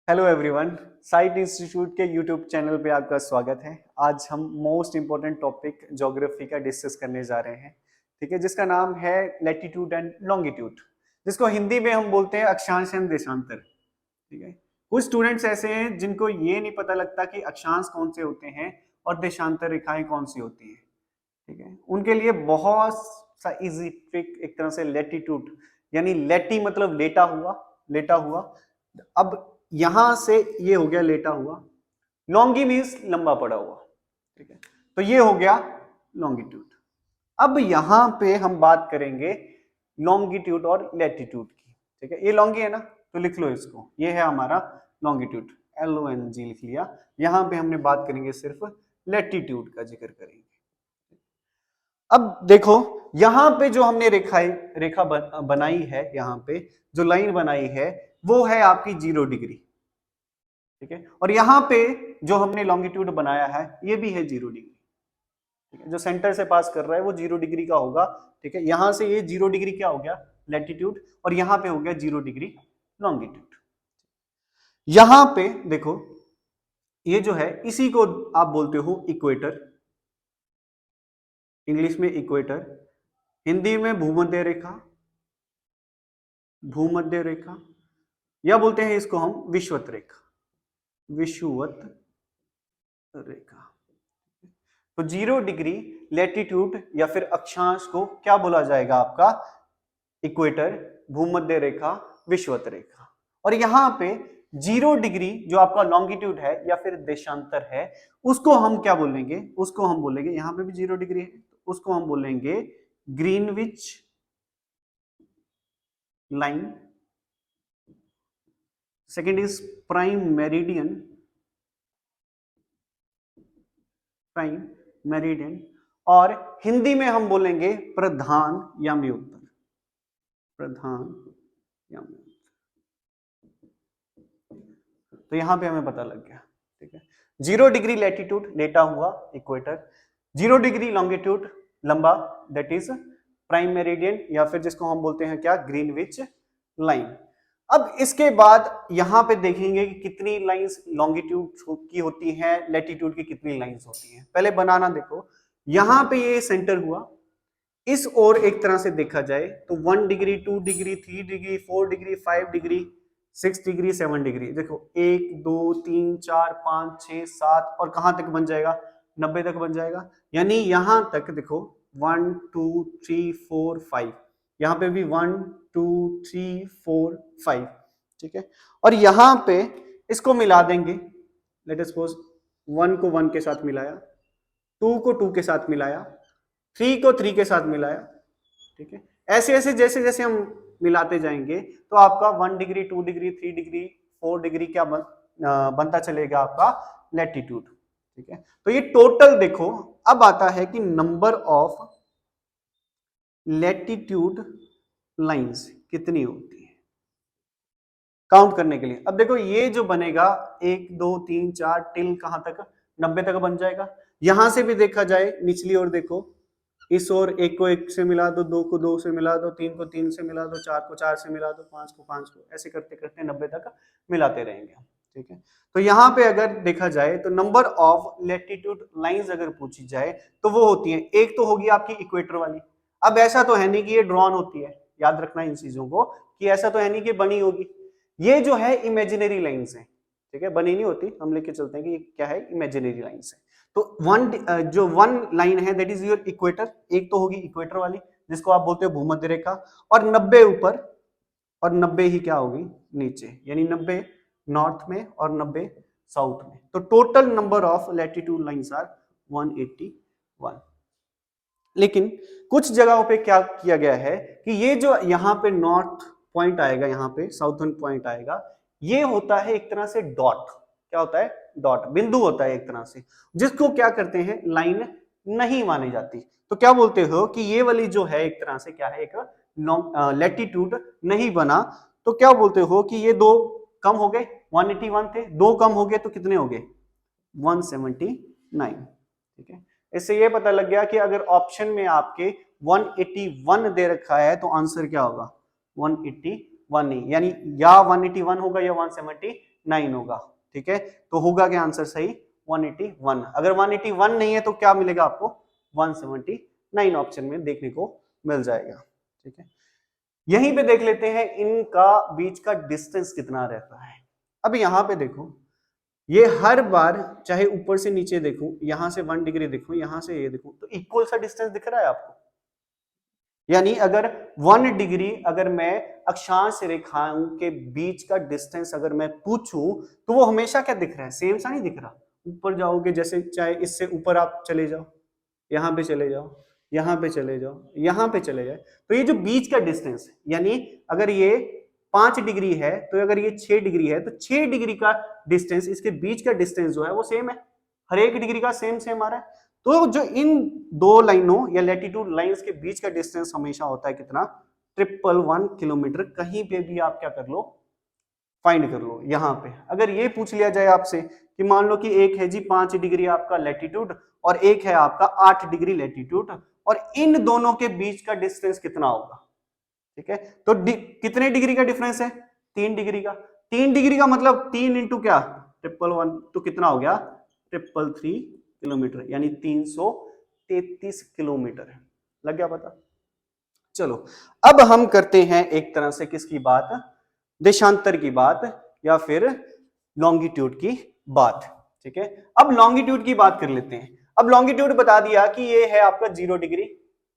Hello everyone, site institute के YouTube channel पे आपका स्वागत है। आज हम मोस्ट इम्पोर्टेंट टॉपिक ज्योग्राफी का डिस्कस करने जा रहे हैं, ठीक है, जिसका नाम है लैटिट्यूड एंड लॉन्गिट्यूड, जिसको हिंदी में हम बोलते हैं अक्षांश एंड देशांतर। ठीक है, कुछ स्टूडेंट्स ऐसे हैं जिनको ये नहीं पता लगता कि अक्षांश कौन से होते हैं और देशांतर रेखाएं कौन सी होती हैं। ठीक है, उनके लिए बहुत सा इजी ट्रिक एक तरह से लैटिट्यूड, यानी लेटी मतलब लेटा हुआ। अब यहां से ये हो गया लेटा हुआ, लॉन्गी मीन्स लंबा पड़ा हुआ। ठीक है, तो ये हो गया लॉन्गिट्यूड। अब यहां पे हम बात करेंगे लॉन्गिट्यूड और लैटिट्यूड की। ठीक है, ये लॉन्गी है ना, तो लिख लो इसको, ये है हमारा लॉन्गिट्यूड, LONG लिख लिया। यहां पे हमने बात करेंगे सिर्फ लैटिट्यूड का जिक्र करेंगे। अब देखो यहां पे जो हमने रेखा बनाई है, यहां पे जो लाइन बनाई है वो है आपकी 0 डिग्री। ठीक है, और यहां पे जो हमने लॉन्गिट्यूड बनाया है ये भी है 0 डिग्री। ठीक है, जो सेंटर से पास कर रहा है वो 0 डिग्री का होगा। ठीक है, यहां से ये 0 डिग्री क्या हो गया, लैटिट्यूड, और यहां पे हो गया 0 डिग्री लॉन्गिट्यूड। यहां पे देखो ये जो है इसी को आप बोलते हो इक्वेटर, इंग्लिश में इक्वेटर, हिंदी में भूमध्य रेखा, भूमध्य रेखा, या बोलते हैं इसको हम विषुवत रेखा, विषुवत रेखा। तो 0 डिग्री लैटिट्यूड या फिर अक्षांश को क्या बोला जाएगा आपका, इक्वेटर, भूमध्य रेखा, विषुवत रेखा। और यहां पे 0 डिग्री जो आपका लॉन्गिट्यूड है या फिर देशांतर है, उसको हम क्या बोलेंगे, उसको हम बोलेंगे, यहां पे भी 0 डिग्री है, उसको हम बोलेंगे Greenwich line. Second is prime meridian, prime meridian, और हिंदी में हम बोलेंगे प्रधान या म्योत्तर, प्रधान या म्योत्तर। तो यहां पे हमें पता लग गया। ठीक है, 0 डिग्री लैटिट्यूड लेटा हुआ इक्वेटर, 0 डिग्री लॉन्गिट्यूड लंबा, दैट इज प्राइम मेरिडियन, या फिर जिसको हम बोलते हैं क्या, ग्रीनविच लाइन। अब इसके बाद यहां पे देखेंगे कि कितनी लाइंस लॉन्गिट्यूड की होती हैं, लैटिट्यूड की कितनी लाइंस होती हैं। पहले बनाना देखो, यहां पे ये सेंटर हुआ, इस ओर एक तरह से देखा जाए तो 1 degree, 2 degree, 3 degree, 4 degree, 5 degree, 6 degree, 7 degree. देखो 1 2 3 4 5 6 7, और कहां तक बन जाएगा, 90 तक बन जाएगा। यानी यहां तक देखो 1 2 3 4 5, यहां पे भी 1 2 3 4 5। ठीक है, और यहां पे इसको मिला देंगे, लेट अस सपोज 1 को 1 के साथ मिलाया, 2 को 2 के साथ मिलाया, 3 को 3 के साथ मिलाया। ठीक है, ऐसे ऐसे जैसे जैसे हम मिलाते जाएंगे तो आपका 1 डिग्री, 2 डिग्री, 3 डिग्री, 4 डिग्री क्या बनता चलेगा आपका लैटिट्यूड। ठीक है, तो ये टोटल देखो, अब आता है कि नंबर ऑफ लैटिट्यूड लाइंस कितनी होती है काउंट करने के लिए। अब देखो ये जो बनेगा 1 2 3 4 टिल कहां तक, 90 तक बन जाएगा। यहां से भी देखा जाए निचली ओर देखो, इस ओर 1 को 1 से मिला दो, 2 को 2 से मिला दो, 3 को 3 से मिला दो, 4 को 4 से मिला दो, 5 को 5 को, ऐसे करते करते 90 तक मिलाते रहेंगे। ठीक है, तो यहाँ पे अगर देखा जाए तो नंबर ऑफ लैटिट्यूड लाइंस अगर पूछी जाए तो वो होती है, एक तो होगी आपकी इक्वेटर वाली। अब ऐसा तो है नहीं कि ये ड्रॉन होती है, याद रखना इन चीजों को, कि ऐसा तो है नहीं कि बनी होगी। ये जो है इमेजिनरी लाइंस है। ठीक है, बनी नहीं होती, हम लेके चलते हैं कि क्या है, इमेजिनरी लाइंस है। तो जो वन लाइन है दैट इज योर इक्वेटर, एक तो होगी इक्वेटर वाली जिसको आप बोलते हो भूमध्य रेखा, और 90 ऊपर और 90 ही क्या होगी नीचे, यानी 90 नॉर्थ में और 90 साउथ में। तो total number of latitude lines are 181। लेकिन कुछ जगहों पे क्या किया गया है कि ये जो यहाँ पे नॉर्थ पॉइंट आएगा, यहाँ पे साउथर्न पॉइंट आएगा, ये होता है एक तरह से डॉट। क्या होता है, डॉट, बिंदु होता है एक तरह से, जिसको क्या करते हैं, लाइन नहीं मानी जाती। तो क्या बोलते हो कि ये वाली जो है एक तरह से क्या है, एक लैटिट्यूड नहीं बना। तो क्या बोलते हो कि ये दो कम हो गए, 181 थे, दो कम हो गए तो कितने हो गए, 179। ठीक है, इससे ये पता लग गया कि अगर ऑप्शन में आपके 181 दे रखा है तो आंसर क्या होगा, 181 नहीं, यानी या 181 होगा या 179 179 होगा। ठीक है, तो होगा क्या आंसर सही? 181। अगर 181 नहीं है तो क्या मिलेगा आपको? 179 ऑप्शन में देखने को मिल जाएगा। ठीक है, यहीं पे देख लेते हैं इनका बीच का डिस्टेंस कितना रहता है। अब यहां पे देखो, ये हर बार चाहे ऊपर से नीचे देखो, यहां से 1 डिग्री देखो, यहां से ये देखो, तो इक्वल सा डिस्टेंस दिख रहा है आपको। यानी अगर 1 डिग्री अगर मैं अक्षांश रेखाओं के बीच का डिस्टेंस अगर मैं पूछूं तो वो हमेशा क्या दिख रहा है? सेम सा नहीं दिख रहा। ऊपर जाओगे जैसे, चाहे इससे ऊपर आप चले जाओ, यहां पे चले जाओ, यहां पे चले जाओ, यहां पे चले जाए, तो ये जो बीच का डिस्टेंस है, यानी अगर ये 5 डिग्री है तो अगर ये 6 डिग्री है तो 6 डिग्री का डिस्टेंस, इसके बीच का डिस्टेंस जो है वो सेम है, हर एक डिग्री का सेम सेम आ रहा है। तो जो इन दो लाइनों या लैटिट्यूड लाइंस के बीच का डिस्टेंस हमेशा होता है कितना? 111 किलोमीटर। कहीं पे भी आप क्या कर लो? फाइंड कर लो। यहां पे अगर ये पूछ लिया जाए आपसे कि मान लो कि एक है जी 5 डिग्री आपका लैटिट्यूड और एक है आपका 8 डिग्री लैटिट्यूड, और इन दोनों के बीच का डिस्टेंस कितना होगा? ठीक है, तो कितने डिग्री का डिफरेंस है? 3 डिग्री का। 3 डिग्री का मतलब 3 इंटू क्या? 111, तो कितना हो गया? 333 किलोमीटर, यानी 333 किलोमीटर। लग गया पता? चलो, अब हम करते हैं एक तरह से किसकी बात? देशांतर की बात, या फिर लॉन्गिट्यूड की बात। ठीक है, अब लॉन्गिट्यूड की बात कर लेते हैं। अब लॉन्गिट्यूड बता दिया कि ये है आपका 0 डिग्री,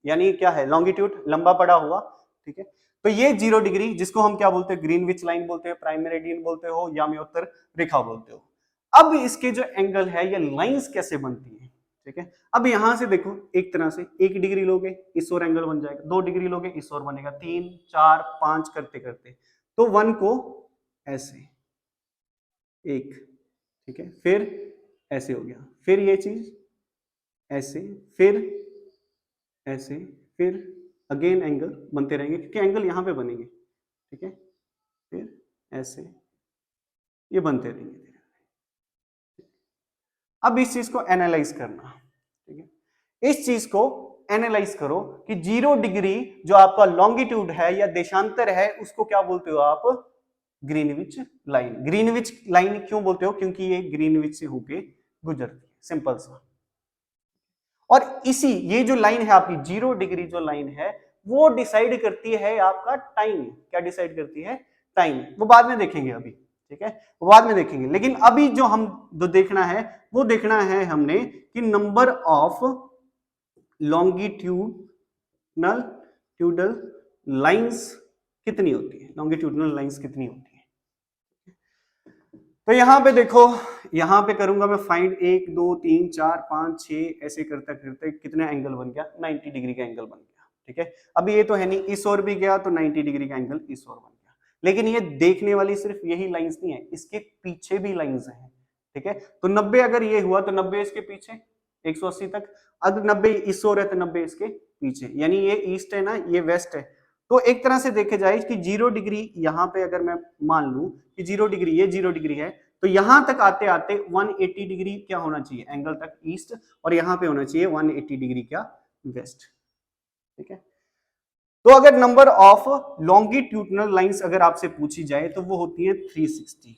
यानी क्या है? लॉन्गिट्यूड, लंबा पड़ा हुआ। ठीक है, तो ये 0 डिग्री जिसको हम क्या बोलते हैं? ग्रीनविच लाइन बोलते हैं, प्राइम मेरिडियन बोलते हो, या मयोत्तर रेखा बोलते हो। अब इसके जो एंगल है, ये लाइंस कैसे बनती है? ठीक है, अब यहां से देखो, एक तरह से 1 डिग्री लोगे इस ओर एंगल बन जाएगा, 2 डिग्री लोगे इस ओर बनेगा, 3 4 5 करते करते तो 1 को ऐसे एक, ठीक है, फिर ऐसे हो गया, फिर ये चीज ऐसे, फिर ऐसे, फिर अगेन एंगल बनते रहेंगे क्योंकि एंगल यहां पे बनेंगे। ठीक है, फिर ऐसे, ये बनते रहेंगे। अब इस चीज को एनालाइज करना। ठीक है, इस चीज को एनालाइज करो कि 0 डिग्री जो आपका लॉन्गिट्यूड है या देशांतर है, उसको क्या बोलते हो आप? Greenwich line. ग्रीनविच लाइन क्यों बोलते हो? क्योंकि ये ग्रीनविच से होके गुजरती है, सिंपल सा। और इसी ये जो लाइन है आपकी 0 डिग्री जो लाइन है, वो डिसाइड करती है आपका टाइम। क्या डिसाइड करती है? टाइम। वो बाद में देखेंगे अभी। ठीक है, वो बाद में देखेंगे, लेकिन अभी जो हम जो देखना है वो देखना है हमने कि नंबर ऑफ लॉन्गिट्यूडनल लाइंस कितनी होती है? लॉन्गिट्यूडनल लाइंस कितनी होती है? तो यहां पे देखो, यहां पे करूंगा मैं फाइंड, 1 2 3 4 5 6 ऐसे करते करते कितना एंगल बन गया? 90 डिग्री का एंगल बन गया। ठीक है, अब ये तो है नहीं, इस ओर भी गया तो 90 डिग्री का एंगल इस ओर बन गया। लेकिन ये देखने वाली सिर्फ यही लाइंस नहीं है, इसके पीछे भी लाइंस हैं। ठीक है, तो 90 अगर ये हुआ तो 90 इसके पीछे 180 तक, अगर 90 इस ओर है तो 90 इसके पीछे, यानी ये ईस्ट है ना, ये वेस्ट है। तो एक तरह से देखे जाए कि 0 डिग्री यहां पे अगर मैं मान लूं कि 0 डिग्री, ये 0 डिग्री है, तो यहां तक आते आते 180 डिग्री क्या होना चाहिए? एंगल तक ईस्ट, और यहां पे होना चाहिए 180 डिग्री क्या? वेस्ट। ठीक है, तो अगर नंबर ऑफ लॉन्गिट्यूडनल लाइंस अगर आपसे पूछी जाए तो वो होती है 360।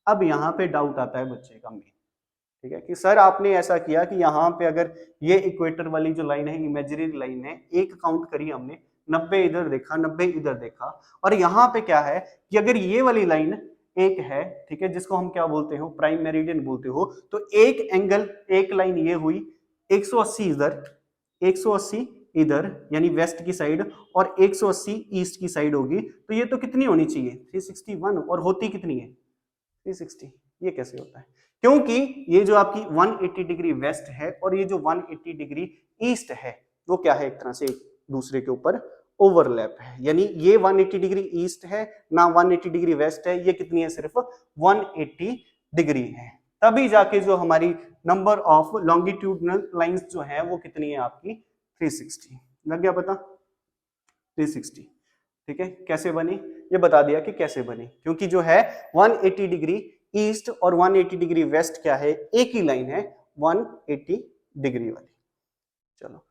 अब यहां पे डाउट आता है बच्चे का मेन। ठीक है, कि सर आपने ऐसा किया कि यहाँ पे अगर ये इक्वेटर वाली जो लाइन है, इमेजिनरी लाइन है, एक काउंट करी हमने, 90 इधर देखा, 90 इधर देखा, और यहाँ पे क्या है कि अगर ये वाली लाइन एक है, ठीक है, जिसको हम क्या बोलते हो? प्राइम मेरिडियन बोलते हो, तो एक एंगल, एक लाइन ये हुई 180 इधर, 180 इधर, यानी वेस्ट की साइड, और 180 ईस्ट की साइड होगी, तो ये तो कितनी होनी चाहिए? 361, और होती कितनी है? 360। ये कैसे होता है? क्योंकि ये जो आपकी 180 डिग्री वेस्ट है और ये जो 180 डिग्री ईस्ट है, वो क्या है? एक तरह से एक दूसरे के ऊपर ओवरलैप है, यानी ये 180 डिग्री ईस्ट है ना, 180 डिग्री वेस्ट है, ये कितनी है? सिर्फ 180 डिग्री है। तभी जाके जो हमारी नंबर ऑफ लॉन्गिट्यूडनल लाइंस जो है वो कितनी है आपकी? 360। लग गया पता? 360। ठीक है, कैसे बनी? ये बता दिया कि कैसे बनी, क्योंकि जो है 180 डिग्री ईस्ट और 180 डिग्री वेस्ट क्या है? एक ही लाइन है, 180 डिग्री वाली। चलो,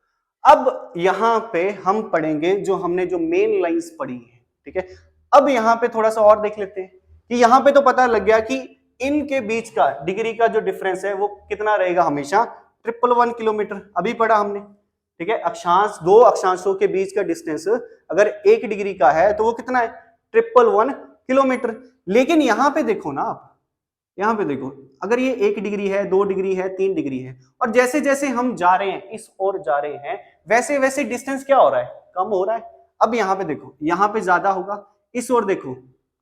अब यहां पे हम पढ़ेंगे जो हमने जो मेन लाइंस पढ़ी है। ठीक है, अब यहां पे थोड़ा सा और देख लेते हैं कि यहां पे तो पता लग गया कि इनके बीच का डिग्री का जो डिफरेंस है वो कितना रहेगा, हमेशा 111 किलोमीटर, अभी पढ़ा हमने। ठीक है, अक्षांश, दो अक्षांशों के बीच का डिस्टेंस अगर 1 डिग्री का है तो वो कितना है, 111 किलोमीटर। लेकिन यहां पे देखो ना आप, यहां पे देखो, अगर ये 1 डिग्री है, 2 डिग्री है, 3 डिग्री है, और जैसे जैसे हम जा रहे हैं, इस ओर जा रहे हैं, वैसे वैसे डिस्टेंस क्या हो रहा है, कम हो रहा है। अब यहां पे देखो, यहां पे ज्यादा होगा, इस ओर देखो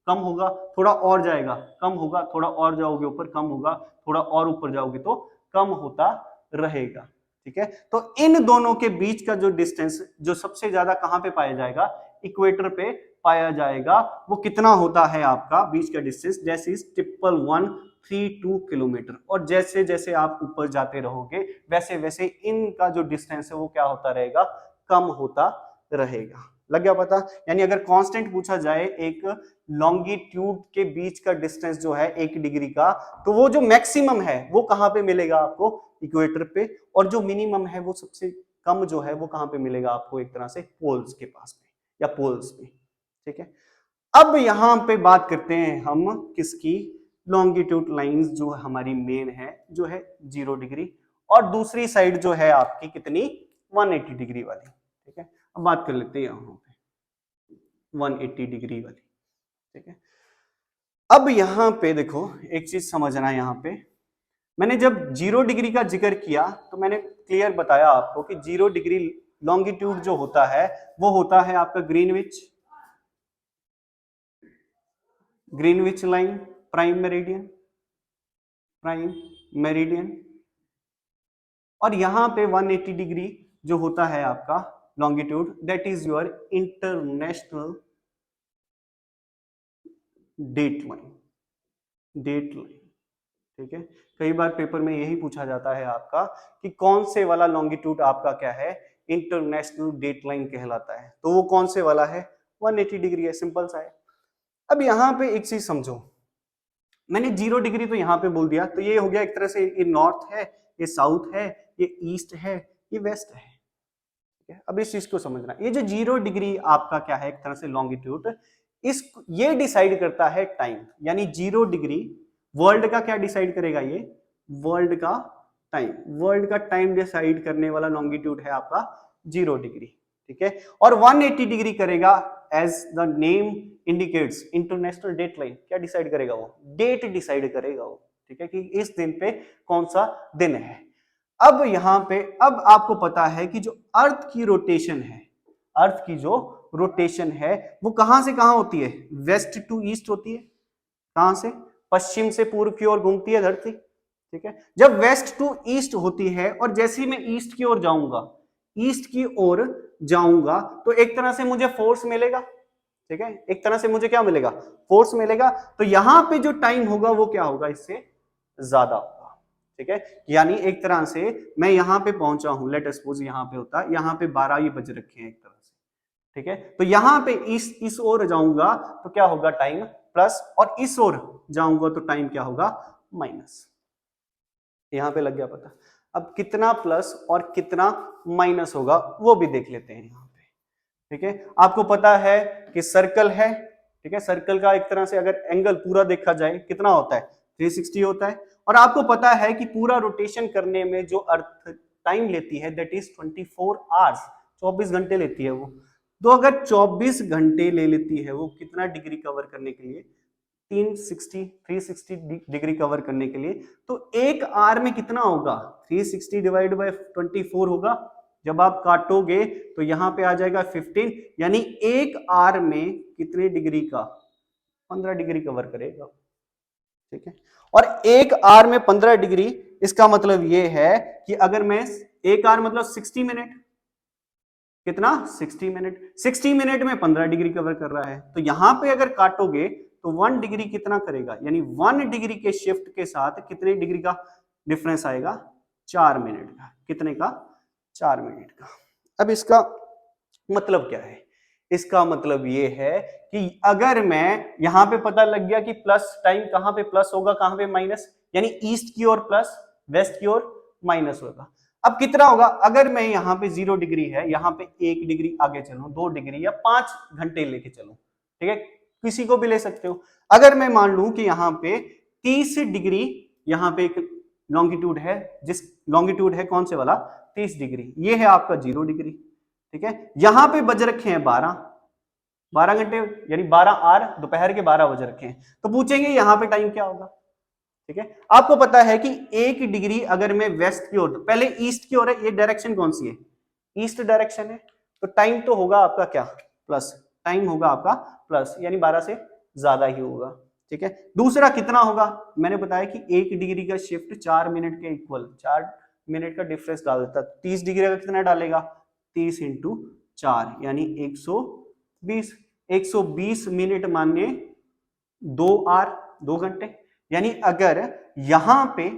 कम होगा, थोड़ा और जाएगा कम होगा, थोड़ा और जाओगे ऊपर कम होगा, थोड़ा और ऊपर जाओगे तो कम होता रहेगा। ठीक है, तो इन दोनों के बीच का जो डिस्टेंस जो सबसे ज्यादा कहां पे पाया जाएगा, इक्वेटर पे पाया जाएगा। वो कितना होता है आपका बीच का डिस्टेंस, जैसे 11132 किलोमीटर। और जैसे जैसे आप ऊपर जाते रहोगे वैसे वैसे इनका जो डिस्टेंस है वो क्या होता रहेगा, कम होता रहेगा। लग गया पता? यानी अगर कांस्टेंट पूछा जाए एक लॉन्गिट्यूड के बीच का डिस्टेंस जो है 1 डिग्री का, तो वो जो मैक्सिमम है वो कहां पे मिलेगा आपको, इक्वेटर पे, और जो मिनिमम है वो सबसे कम जो है वो कहां पे मिलेगा आपको, एक तरह से पोल्स के पास में या पोल्स में। ठीक है, अब यहां पे बात करते हैं हम किसकी, लॉन्गिट्यूड लाइंस जो हमारी मेन है जो है 0 डिग्री, और दूसरी साइड जो है आपकी कितनी, 180 डिग्री वाली। ठीक है, अब बात कर लेते हैं यहां पे 180 डिग्री वाली। ठीक है, अब यहां पे देखो एक चीज समझना, यहां पे मैंने जब 0 डिग्री का जिक्र किया तो मैंने क्लियर बताया आपको कि 0 डिग्री लॉन्गिट्यूड जो होता है वो होता है आपका ग्रीनविच लाइन, प्राइम मेरिडियन। और यहां पे 180 डिग्री जो होता है आपका longitude, that is your international date line. ठीक है, कई बार पेपर में यही पूछा जाता है आपका कि कौन से वाला लॉन्गिट्यूड आपका क्या है, इंटरनेशनल डेट लाइन कहलाता है, तो वो कौन से वाला है, 180 डिग्री है, सिंपल सा है। अब यहां पे एक चीज समझो, मैंने 0 डिग्री तो यहां पे बोल दिया, तो ये हो गया एक तरह से, ये नॉर्थ है, ये साउथ है, ये ईस्ट है, ये वेस्ट है। ठीक है, अब इस चीज को समझना, ये जो 0 डिग्री आपका क्या है, एक तरह से लॉन्गिट्यूड, इस ये डिसाइड करता है टाइम। यानी 0 डिग्री वर्ल्ड का क्या डिसाइड करेगा, ये वर्ल्ड का टाइम डिसाइड करने वाला लॉन्गिट्यूड है आपका 0 डिग्री। ठीक है, और 180 डिग्री करेगा, as the name indicates, international date line क्या डिसाइड करेगा, वो डेट डिसाइड करेगा वो। ठीक है, कि इस दिन पे कौन सा दिन है। अब यहां पे, अब आपको पता है कि जो अर्थ की रोटेशन है, अर्थ की जो रोटेशन है वो कहां से कहां होती है, वेस्ट टू ईस्ट होती है। कहां से, पश्चिम से पूर्व की ओर घूमती है धरती। ठीक है, जब वेस्ट टू ईस्ट होती है, और जैसे ही मैं ईस्ट की ओर जाऊंगा तो एक तरह से मुझे फोर्स मिलेगा। ठीक है, एक तरह से मुझे क्या मिलेगा, फोर्स मिलेगा। तो यहां पे जो टाइम होगा वो क्या होगा, इससे ज्यादा होगा। ठीक है, यानी एक तरह से मैं यहां पे पहुंचा हूं, लेट सपोज यहां पे होता, यहां पे 12 ही बज रखे हैं एक तरह से। ठीक है, तो यहां पे इस ओर जाऊंगा तो क्या होगा, टाइम प्लस, और इस ओर जाऊंगा तो टाइम क्या होगा, माइनस। यहां पे लग गया पता? अब कितना प्लस और कितना माइनस होगा वो भी देख लेते हैं यहां पे। ठीक है, आपको पता है कि सर्कल है। ठीक है, सर्कल का एक तरह से अगर एंगल पूरा देखा जाए कितना होता है, 360 होता है। और आपको पता है कि पूरा रोटेशन करने में जो अर्थ टाइम लेती है, दैट इज 24 आवर्स, 24 घंटे लेती है वो। तो अगर 24 घंटे ले लेती है वो कितना डिग्री कवर करने के लिए, 360 डिग्री कवर करने के लिए, तो एक आर में कितना होगा, 360 डिवाइड बाय 24 होगा। जब आप काटोगे तो यहां पे आ जाएगा 15, यानी एक आर में कितने डिग्री का, 15 डिग्री कवर करेगा। ठीक है, और एक आर में 15 डिग्री, इसका मतलब ये है कि अगर मैं, एक आर मतलब 60 मिनट, कितना, 60 मिनट, 60 मिनट में 15 डिग्री कवर कर रहा है। तो यहां पे अगर काटोगे तो 1 डिग्री कितना करेगा, यानी 1 डिग्री के शिफ्ट के साथ कितने डिग्री का डिफरेंस आएगा, 4 मिनट का। कितने का, 4 मिनट का। अब इसका मतलब क्या है, इसका मतलब ये है कि अगर मैं यहां पे पता लग गया कि प्लस टाइम कहां पे प्लस होगा, कहां पे माइनस, यानी ईस्ट की ओर प्लस, वेस्ट की ओर माइनस होगा। अब कितना होगा, अगर मैं यहां पे 0 डिग्री है, यहां पे 1 डिग्री आगे चलूं, 2 डिग्री या 5 घंटे लेके चलूं। ठीक है, किसी को भी ले सकते हो। अगर मैं मान लूं कि यहां पे 30 डिग्री यहाँ पे एक लॉन्गिट्यूड है, जिस लॉन्गिट्यूड है कौन से वाला 30 डिग्री, ये है आपका 0 डिग्री। ठीक है, यहां पे बज रखे हैं 12 घंटे, यानी 12 आर, दोपहर के 12 बज रखे हैं। तो पूछेंगे यहां पे टाइम क्या होगा। ठीक है, आपको पता है कि 1 डिग्री अगर मैं वेस्ट की ओर, पहले ईस्ट की ओर है, ये डायरेक्शन कौन सी है, ईस्ट डायरेक्शन है, तो टाइम तो होगा आपका क्या, प्लस, टाइम होगा आपका प्लस, यानी 12 से ज्यादा ही होगा। ठीक है, दूसरा कितना होगा, मैंने बताया कि 1 डिग्री का शिफ्ट 4 मिनट के इक्वल, 4 मिनट का डिफरेंस डाल देता। 30 डिग्री का कितना डालेगा, 30 इंटू 4 यानी 120, 120 मिनट मानिए 2 आर, 2 घंटे। यानी अगर यहां पे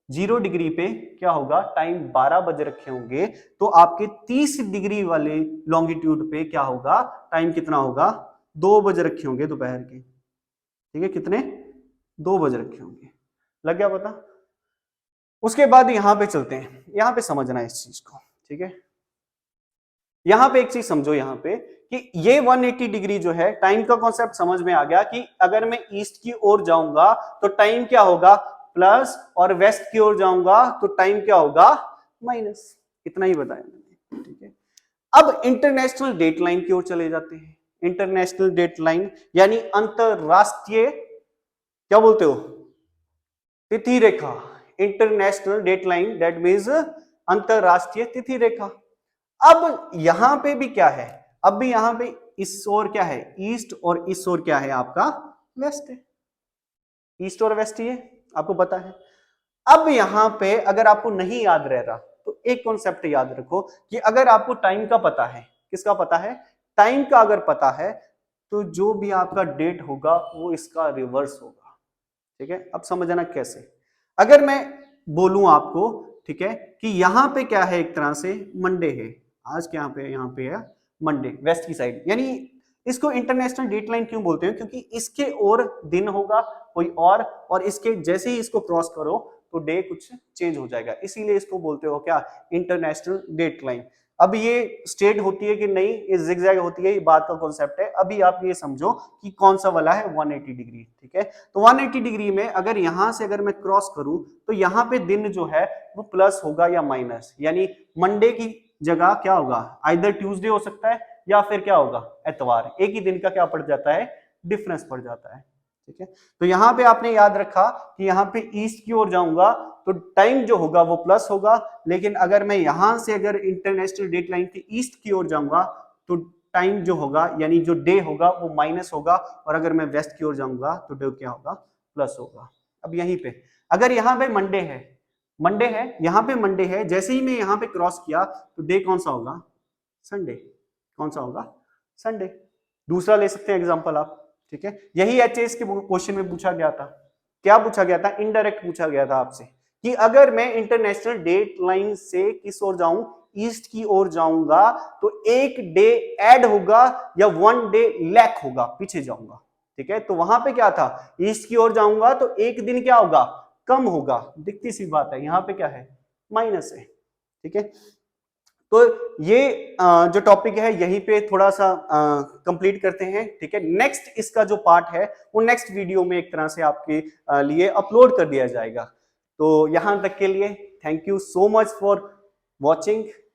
0 डिग्री पे क्या होगा, टाइम 12 बज रखे होंगे, तो आपके 30 डिग्री वाले लॉन्गिट्यूड पे क्या होगा, टाइम कितना होगा, 2 बज रखे होंगे दोपहर के। ठीक है, कितने, 2 बज रखे होंगे, लग गया पता। उसके बाद यहां पे चलते हैं, यहां पे समझना है इस चीज को। ठीक है, यहां पे एक चीज समझो, यहां पे कि ये 180 डिग्री जो है, टाइम का कॉन्सेप्ट समझ में आ गया कि अगर मैं ईस्ट की ओर जाऊंगा तो टाइम क्या होगा प्लस, और वेस्ट की ओर जाऊंगा तो टाइम क्या होगा माइनस। इतना ही बताया मैंने। ठीक है, अब इंटरनेशनल डेट लाइन की ओर चले जाते हैं। इंटरनेशनल डेट लाइन यानी अंतरराष्ट्रीय, क्या बोलते हो, तिथि रेखा। International date line that means अंतरराष्ट्रीय तिथि रेखा। अब यहां पे भी क्या है, अब भी यहां पे इस ओर क्या है ईस्ट, और इस ओर क्या है आपका वेस्ट है, ईस्ट और वेस्ट ये आपको पता है। अब यहां पे अगर आपको नहीं याद रह रहा तो एक कॉन्सेप्ट याद रखो कि अगर आपको टाइम का पता है, किसका पता है, टाइम का अगर पता है, तो जो भी आपका डेट होगा वो इसका रिवर्स होगा। ठीक है, अब समझना कैसे, अगर मैं बोलूं आपको, ठीक है, कि यहां पे क्या है, एक तरह से मंडे है आज, क्या यहाँ पे है मंडे, वेस्ट की साइड, यानी इसको इंटरनेशनल डेट लाइन क्यों बोलते हैं, क्योंकि इसके और दिन होगा कोई और इसके जैसे ही इसको क्रॉस करो तो डे कुछ चेंज हो जाएगा, इसीलिए इसको बोलते हो क्या, इंटरनेशनल डेट लाइन। अब ये स्ट्रेट होती है कि नहीं, ये जिगजैग होती है, ये बात का कॉन्सेप्ट है। अभी आप ये समझो कि कौन सा वाला है 180 डिग्री। ठीक है, तो 180 डिग्री में अगर यहां से अगर मैं क्रॉस करूं तो यहां पे दिन जो है वो प्लस होगा या माइनस, यानी मंडे की जगह क्या होगा, आइदर ट्यूसडे हो सकता है या फिर क्या होगा एतवार, एक ही दिन का क्या पड़ जाता है, डिफरेंस पड़ जाता है। ठीक है, तो यहां पे आपने याद रखा कि यहां पे ईस्ट की ओर जाऊंगा तो टाइम जो होगा वो प्लस होगा, लेकिन अगर मैं यहां से अगर इंटरनेशनल डेट लाइन के ईस्ट की ओर जाऊंगा तो टाइम जो होगा यानी जो डे होगा वो माइनस होगा, और अगर मैं वेस्ट की ओर जाऊंगा तो डे क्या होगा, प्लस होगा। अब यहीं पे अगर यहाँ पे मंडे है, मंडे है, यहाँ पे मंडे है, जैसे ही मैं यहाँ पे क्रॉस किया तो डे कौन सा होगा, संडे, कौन सा होगा, संडे। दूसरा ले सकते हैं एग्जांपल आप। ठीक है, यही एचएस के क्वेश्चन में पूछा गया था, क्या पूछा गया था, इनडायरेक्ट पूछा गया था आपसे कि अगर मैं इंटरनेशनल डेट लाइन से किस ओर जाऊं, ईस्ट की ओर जाऊंगा तो एक डे ऐड होगा या 1 डे लैक होगा, पीछे जाऊंगा। ठीक है, तो वहां पे क्या था, ईस्ट की ओर जाऊंगा तो एक दिन क्या होगा, कम होगा, दिखती सी बात है, यहां पे क्या है, माइनस है। ठीक है, तो ये जो टॉपिक है यहीं पे थोड़ा सा कंप्लीट करते हैं। ठीक है, नेक्स्ट इसका जो पार्ट है वो नेक्स्ट वीडियो में एक तरह से आपके लिए अपलोड कर दिया जाएगा। तो यहां तक के लिए thank you so much for watching.